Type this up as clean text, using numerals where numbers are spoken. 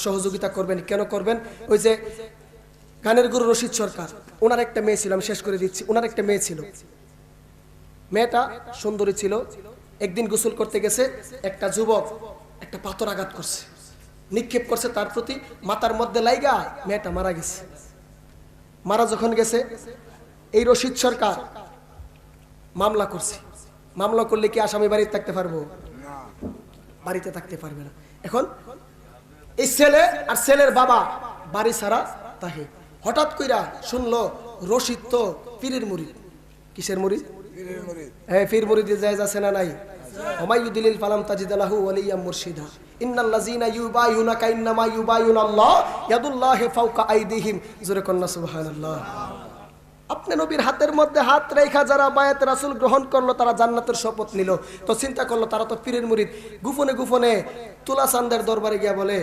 সহযোগিতা করবেন। কেন করবেন? ওই যে গানের গুরু রশিদ সরকার, ওনার একটা মেয়ে ছিল, আমি শেষ করে দিচ্ছি। ওনার একটা মেয়ে ছিল, মেয়েটা সুন্দরী ছিল। একদিন গোসল করতে গেছে, একটা যুবক একটা পাথর আঘাত করছে, নিক্ষেপ করছে তার প্রতি, মাথার মধ্যে লাইগা মেয়েটা মারা গেছে। মারা যখন গেছে, এই রশিদ সরকার মামলা করছে। মামলা করলে কি আসামি বাড়িতে থাকতে পারবো? বাড়িতে থাকতে পারবে না। এখন এই ছেলে আর ছেলের বাবা বাড়ি ছাড়া তাহে। হঠাৎ কইরা শুনলো রশিদ তো পীরের মুরিদ। কিসের মুরিদ? হ্যাঁ, পীর মুরিদে যায় আছে না নাই? ওমাইয়ুদিলিল ফালাম তাজিদ লাহু ওয়ালিয়াম মুরশিদা ইন্নাল্লাযীনা ইউবায়ুনাকা ইন্নামা ইউবায়ুনাল্লাহ ইয়াদুল্লাহি ফাওকা আইদিহিম। জোরে কন্না সুবহানাল্লাহ। আপনি নবীর হাতের মধ্যে হাত রেখা যারা বায়াত রাসূল গ্রহণ করলো, তারা জান্নাতের শপথ নিল। তো চিন্তা করলো তারা তো পীরের মুরিদ। গোপনে গোপনে তুলা চান্দের দরবারে গিয়া বলে,